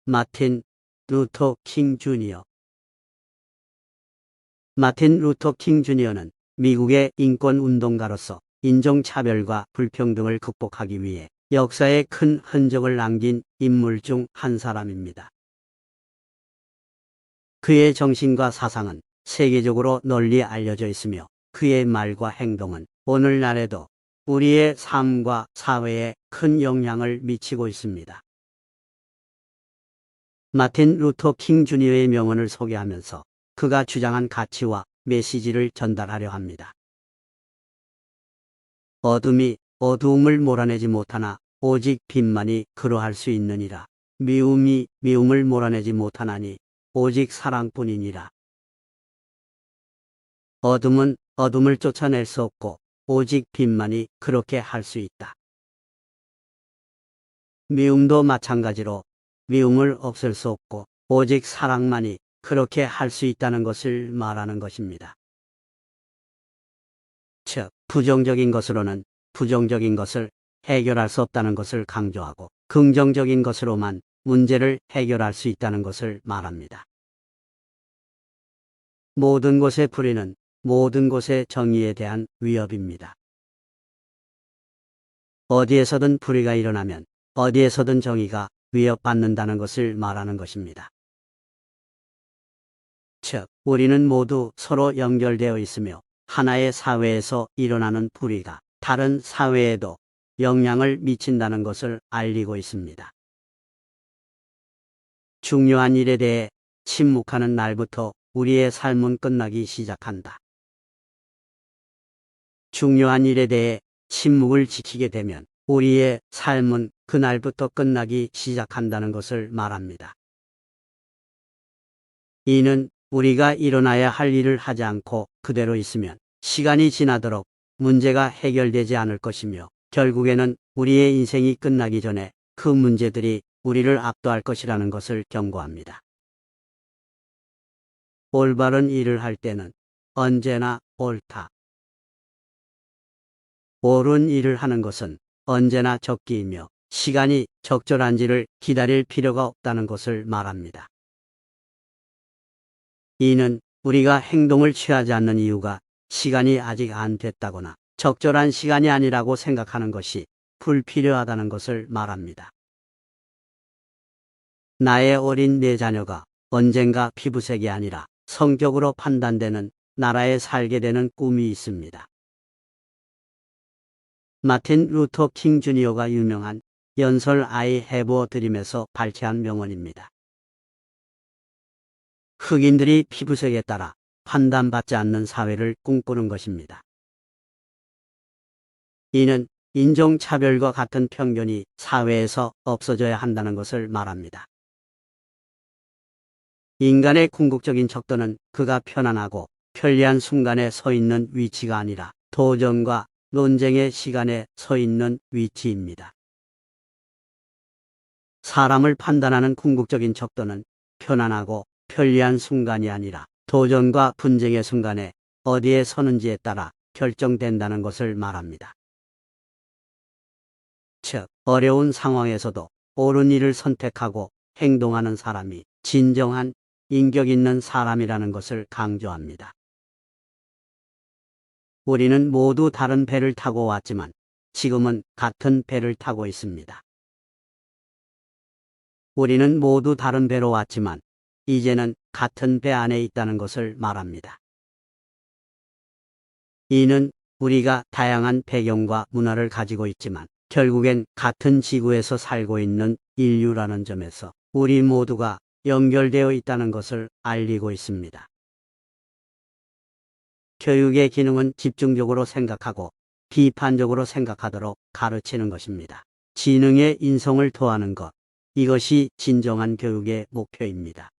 마틴 루터 킹 주니어. 마틴 루터 킹 주니어는 미국의 인권운동가로서 인종차별과 불평등을 극복하기 위해 역사에 큰 흔적을 남긴 인물 중 한 사람입니다. 그의 정신과 사상은 세계적으로 널리 알려져 있으며 그의 말과 행동은 오늘날에도 우리의 삶과 사회에 큰 영향을 미치고 있습니다. 마틴 루터 킹 주니어의 명언을 소개하면서 그가 주장한 가치와 메시지를 전달하려 합니다. 어둠이 어두움을 몰아내지 못하나 오직 빛만이 그러할 수 있느니라. 미움이 미움을 몰아내지 못하나니 오직 사랑뿐이니라. 어둠은 어둠을 쫓아낼 수 없고 오직 빛만이 그렇게 할 수 있다. 미움도 마찬가지로 미움을 없앨 수 없고 오직 사랑만이 그렇게 할 수 있다는 것을 말하는 것입니다. 즉, 부정적인 것으로는 부정적인 것을 해결할 수 없다는 것을 강조하고 긍정적인 것으로만 문제를 해결할 수 있다는 것을 말합니다. 모든 것의 불의는 모든 것의 정의에 대한 위협입니다. 어디에서든 불의가 일어나면 어디에서든 정의가 위협받는다는 것을 말하는 것입니다. 즉, 우리는 모두 서로 연결되어 있으며 하나의 사회에서 일어나는 불의가 다른 사회에도 영향을 미친다는 것을 알리고 있습니다. 중요한 일에 대해 침묵하는 날부터 우리의 삶은 끝나기 시작한다. 중요한 일에 대해 침묵을 지키게 되면 우리의 삶은 그날부터 끝나기 시작한다는 것을 말합니다. 이는 우리가 일어나야 할 일을 하지 않고 그대로 있으면 시간이 지나도록 문제가 해결되지 않을 것이며 결국에는 우리의 인생이 끝나기 전에 그 문제들이 우리를 압도할 것이라는 것을 경고합니다. 올바른 일을 할 때는 언제나 옳다. 옳은 일을 하는 것은 언제나 적기이며 시간이 적절한지를 기다릴 필요가 없다는 것을 말합니다. 이는 우리가 행동을 취하지 않는 이유가 시간이 아직 안 됐다거나 적절한 시간이 아니라고 생각하는 것이 불필요하다는 것을 말합니다. 나의 어린 내 자녀가 언젠가 피부색이 아니라 성격으로 판단되는 나라에 살게 되는 꿈이 있습니다. 마틴 루터 킹 주니어가 유명한 연설 I have a dream에서 발췌한 명언입니다. 흑인들이 피부색에 따라 판단받지 않는 사회를 꿈꾸는 것입니다. 이는 인종차별과 같은 편견이 사회에서 없어져야 한다는 것을 말합니다. 인간의 궁극적인 척도는 그가 편안하고 편리한 순간에 서 있는 위치가 아니라 도전과 논쟁의 시간에 서 있는 위치입니다. 사람을 판단하는 궁극적인 척도는 편안하고 편리한 순간이 아니라 도전과 분쟁의 순간에 어디에 서는지에 따라 결정된다는 것을 말합니다. 즉, 어려운 상황에서도 옳은 일을 선택하고 행동하는 사람이 진정한 인격 있는 사람이라는 것을 강조합니다. 우리는 모두 다른 배를 타고 왔지만 지금은 같은 배를 타고 있습니다. 우리는 모두 다른 배로 왔지만 이제는 같은 배 안에 있다는 것을 말합니다. 이는 우리가 다양한 배경과 문화를 가지고 있지만 결국엔 같은 지구에서 살고 있는 인류라는 점에서 우리 모두가 연결되어 있다는 것을 알리고 있습니다. 교육의 기능은 집중적으로 생각하고 비판적으로 생각하도록 가르치는 것입니다. 지능의 인성을 더하는 것, 이것이 진정한 교육의 목표입니다.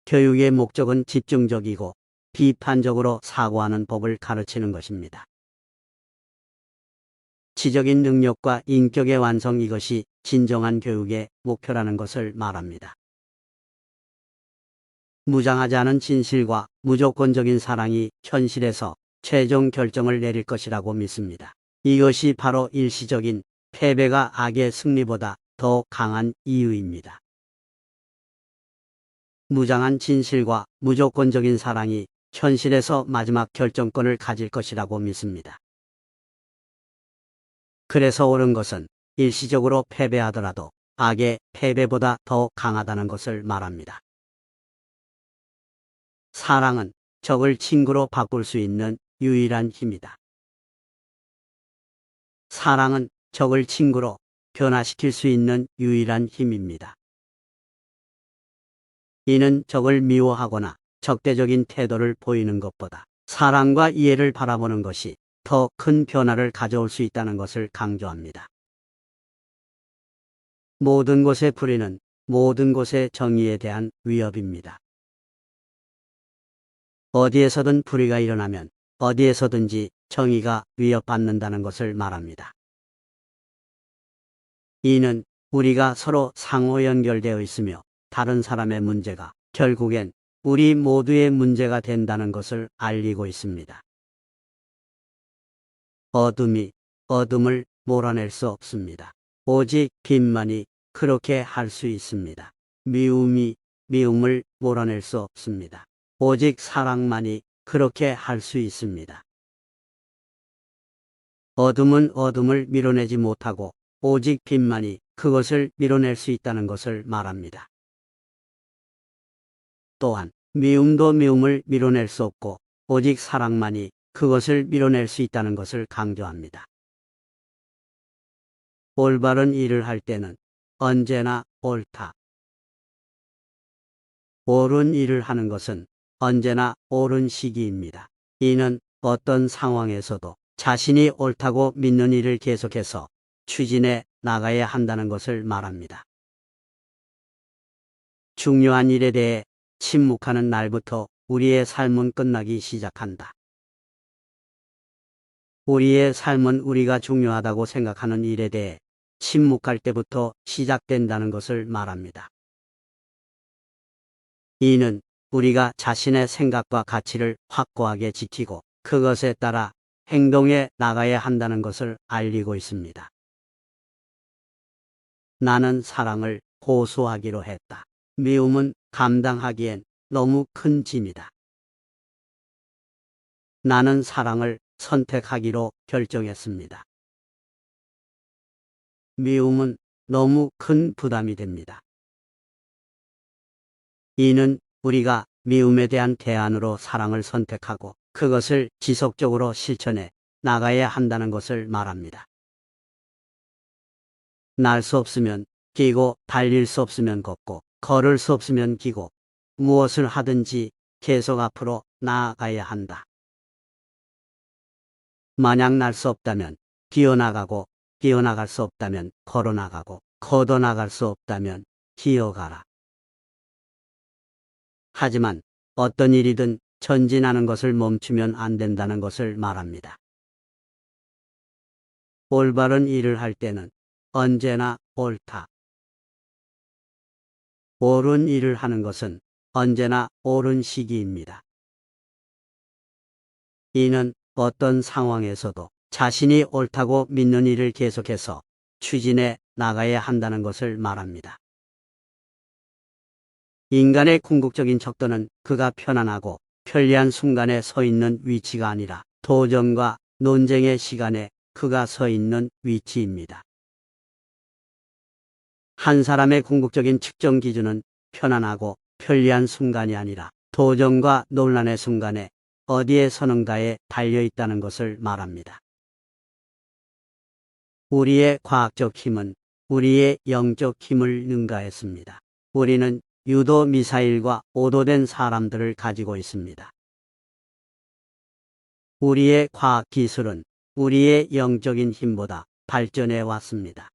교육의 목적은 집중적이고 비판적으로 사고하는 법을 가르치는 것입니다. 지적인 능력과 인격의 완성, 이것이 진정한 교육의 목표라는 것을 말합니다. 무장하지 않은 진실과 무조건적인 사랑이 현실에서 최종 결정을 내릴 것이라고 믿습니다. 이것이 바로 일시적인 패배가 악의 승리보다 더 강한 이유입니다. 무장한 진실과 무조건적인 사랑이 현실에서 마지막 결정권을 가질 것이라고 믿습니다. 그래서 옳은 것은 일시적으로 패배하더라도 악의 패배보다 더 강하다는 것을 말합니다. 사랑은 적을 친구로 바꿀 수 있는 유일한 힘이다. 사랑은 적을 친구로 변화시킬 수 있는 유일한 힘입니다. 이는 적을 미워하거나 적대적인 태도를 보이는 것보다 사랑과 이해를 바라보는 것이 더 큰 변화를 가져올 수 있다는 것을 강조합니다. 모든 곳의 불의는 모든 곳의 정의에 대한 위협입니다. 어디에서든 불의가 일어나면 어디에서든지 정의가 위협받는다는 것을 말합니다. 이는 우리가 서로 상호 연결되어 있으며 다른 사람의 문제가 결국엔 우리 모두의 문제가 된다는 것을 알리고 있습니다. 어둠이 어둠을 몰아낼 수 없습니다. 오직 빛만이 그렇게 할 수 있습니다. 미움이 미움을 몰아낼 수 없습니다. 오직 사랑만이 그렇게 할 수 있습니다. 어둠은 어둠을 밀어내지 못하고 오직 빛만이 그것을 밀어낼 수 있다는 것을 말합니다. 또한 미움도 미움을 밀어낼 수 없고 오직 사랑만이 그것을 밀어낼 수 있다는 것을 강조합니다. 올바른 일을 할 때는 언제나 옳다. 옳은 일을 하는 것은 언제나 옳은 시기입니다. 이는 어떤 상황에서도 자신이 옳다고 믿는 일을 계속해서 추진해 나가야 한다는 것을 말합니다. 중요한 일에 대해 침묵하는 날부터 우리의 삶은 끝나기 시작한다. 우리의 삶은 우리가 중요하다고 생각하는 일에 대해 침묵할 때부터 시작된다는 것을 말합니다. 이는 우리가 자신의 생각과 가치를 확고하게 지키고 그것에 따라 행동해 나가야 한다는 것을 알리고 있습니다. 나는 사랑을 호소하기로 했다. 미움은 감당하기엔 너무 큰 짐이다. 나는 사랑을 선택하기로 결정했습니다. 미움은 너무 큰 부담이 됩니다. 이는 우리가 미움에 대한 대안으로 사랑을 선택하고 그것을 지속적으로 실천해 나가야 한다는 것을 말합니다. 날 수 없으면 뛰고 달릴 수 없으면 걷고 걸을 수 없으면 기고 무엇을 하든지 계속 앞으로 나아가야 한다. 만약 날 수 없다면 기어나가고 기어나갈 수 없다면 걸어나가고 걷어나갈 수 없다면 기어가라. 하지만 어떤 일이든 전진하는 것을 멈추면 안 된다는 것을 말합니다. 올바른 일을 할 때는 언제나 옳다. 옳은 일을 하는 것은 언제나 옳은 시기입니다. 이는 어떤 상황에서도 자신이 옳다고 믿는 일을 계속해서 추진해 나가야 한다는 것을 말합니다. 인간의 궁극적인 척도는 그가 편안하고 편리한 순간에 서 있는 위치가 아니라 도전과 논쟁의 시간에 그가 서 있는 위치입니다. 한 사람의 궁극적인 측정 기준은 편안하고 편리한 순간이 아니라 도전과 논란의 순간에 어디에 서는가에 달려 있다는 것을 말합니다. 우리의 과학적 힘은 우리의 영적 힘을 능가했습니다. 우리는 유도 미사일과 오도된 사람들을 가지고 있습니다. 우리의 과학 기술은 우리의 영적인 힘보다 발전해 왔습니다.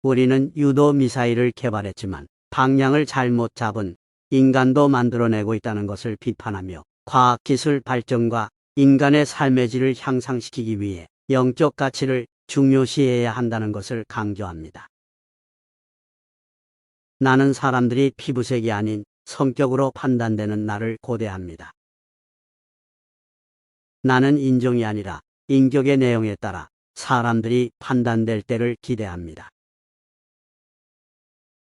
우리는 유도 미사일을 개발했지만 방향을 잘못 잡은 인간도 만들어내고 있다는 것을 비판하며 과학기술 발전과 인간의 삶의 질을 향상시키기 위해 영적 가치를 중요시해야 한다는 것을 강조합니다. 나는 사람들이 피부색이 아닌 성격으로 판단되는 나를 고대합니다. 나는 인종이 아니라 인격의 내용에 따라 사람들이 판단될 때를 기대합니다.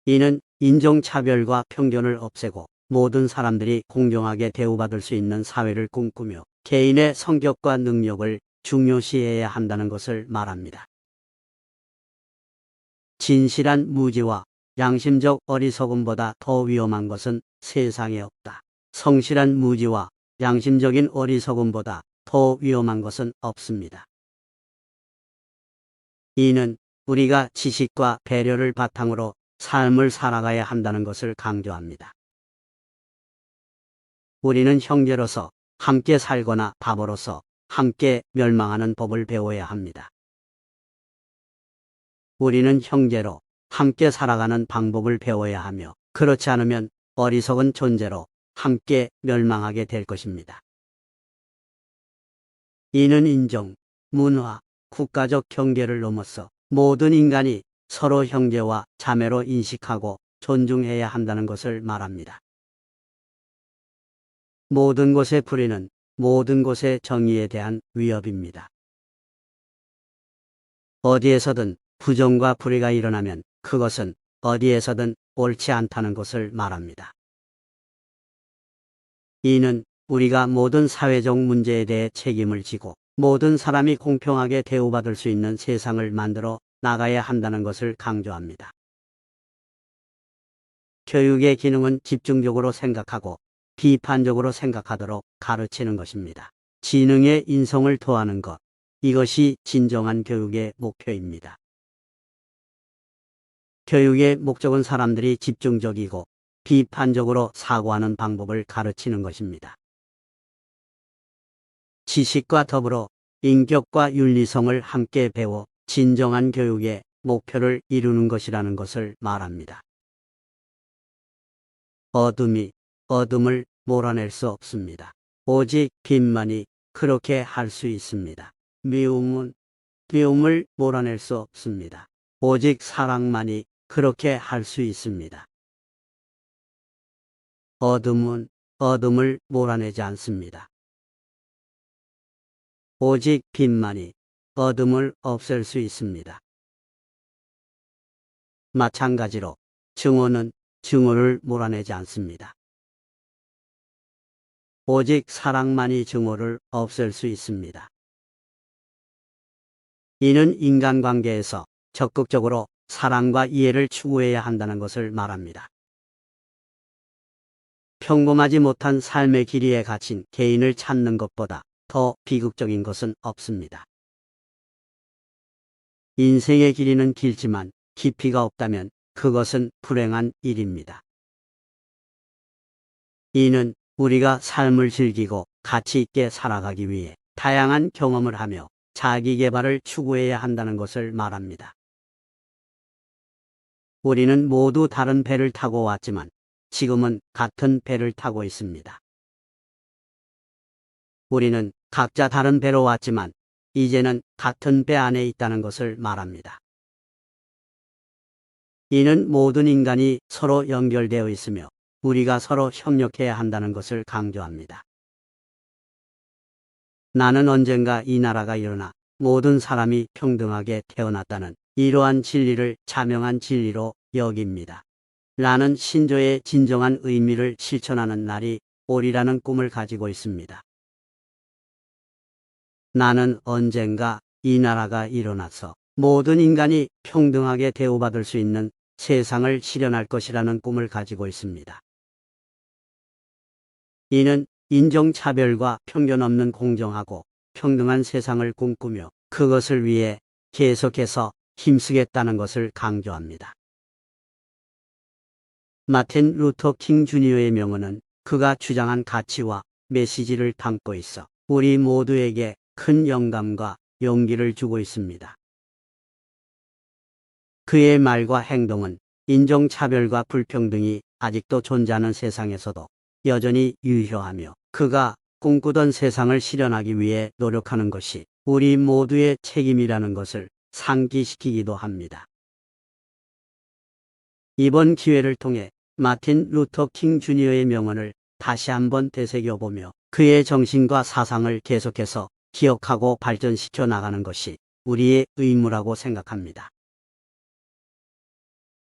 이는 인종차별과 편견을 없애고 모든 사람들이 공정하게 대우받을 수 있는 사회를 꿈꾸며 개인의 성격과 능력을 중요시해야 한다는 것을 말합니다. 진실한 무지와 양심적 어리석음보다 더 위험한 것은 세상에 없다. 성실한 무지와 양심적인 어리석음보다 더 위험한 것은 없습니다. 이는 우리가 지식과 배려를 바탕으로 삶을 살아가야 한다는 것을 강조합니다. 우리는 형제로서 함께 살거나 바보로서 함께 멸망하는 법을 배워야 합니다. 우리는 형제로 함께 살아가는 방법을 배워야 하며 그렇지 않으면 어리석은 존재로 함께 멸망하게 될 것입니다. 이는 인종, 문화, 국가적 경계를 넘어서 모든 인간이 서로 형제와 자매로 인식하고 존중해야 한다는 것을 말합니다. 모든 곳의 불의는 모든 곳의 정의에 대한 위협입니다. 어디에서든 부정과 불의가 일어나면 그것은 어디에서든 옳지 않다는 것을 말합니다. 이는 우리가 모든 사회적 문제에 대해 책임을 지고 모든 사람이 공평하게 대우받을 수 있는 세상을 만들어 나가야 한다는 것을 강조합니다. 교육의 기능은 집중적으로 생각하고 비판적으로 생각하도록 가르치는 것입니다. 지능의 인성을 더하는 것, 이것이 진정한 교육의 목표입니다. 교육의 목적은 사람들이 집중적이고 비판적으로 사고하는 방법을 가르치는 것입니다. 지식과 더불어 인격과 윤리성을 함께 배워 진정한 교육의 목표를 이루는 것이라는 것을 말합니다. 어둠이 어둠을 몰아낼 수 없습니다. 오직 빛만이 그렇게 할 수 있습니다. 미움은 미움을 몰아낼 수 없습니다. 오직 사랑만이 그렇게 할 수 있습니다. 어둠은 어둠을 몰아내지 않습니다. 오직 빛만이 어둠을 없앨 수 있습니다. 마찬가지로 증오는 증오를 몰아내지 않습니다. 오직 사랑만이 증오를 없앨 수 있습니다. 이는 인간관계에서 적극적으로 사랑과 이해를 추구해야 한다는 것을 말합니다. 평범하지 못한 삶의 길이에 갇힌 개인을 찾는 것보다 더 비극적인 것은 없습니다. 인생의 길이는 길지만 깊이가 없다면 그것은 불행한 일입니다. 이는 우리가 삶을 즐기고 가치 있게 살아가기 위해 다양한 경험을 하며 자기 개발을 추구해야 한다는 것을 말합니다. 우리는 모두 다른 배를 타고 왔지만 지금은 같은 배를 타고 있습니다. 우리는 각자 다른 배로 왔지만 이제는 같은 배 안에 있다는 것을 말합니다. 이는 모든 인간이 서로 연결되어 있으며 우리가 서로 협력해야 한다는 것을 강조합니다. 나는 언젠가 이 나라가 일어나 모든 사람이 평등하게 태어났다는 이러한 진리를 자명한 진리로 여깁니다. 나는 신조의 진정한 의미를 실천하는 날이 오리라는 꿈을 가지고 있습니다. 나는 언젠가 이 나라가 일어나서 모든 인간이 평등하게 대우받을 수 있는 세상을 실현할 것이라는 꿈을 가지고 있습니다. 이는 인종차별과 편견 없는 공정하고 평등한 세상을 꿈꾸며 그것을 위해 계속해서 힘쓰겠다는 것을 강조합니다. 마틴 루터 킹 주니어의 명언은 그가 주장한 가치와 메시지를 담고 있어 우리 모두에게 큰 영감과 용기를 주고 있습니다. 그의 말과 행동은 인종차별과 불평등이 아직도 존재하는 세상에서도 여전히 유효하며 그가 꿈꾸던 세상을 실현하기 위해 노력하는 것이 우리 모두의 책임이라는 것을 상기시키기도 합니다. 이번 기회를 통해 마틴 루터 킹 주니어의 명언을 다시 한번 되새겨보며 그의 정신과 사상을 계속해서 기억하고 발전시켜 나가는 것이 우리의 의무라고 생각합니다.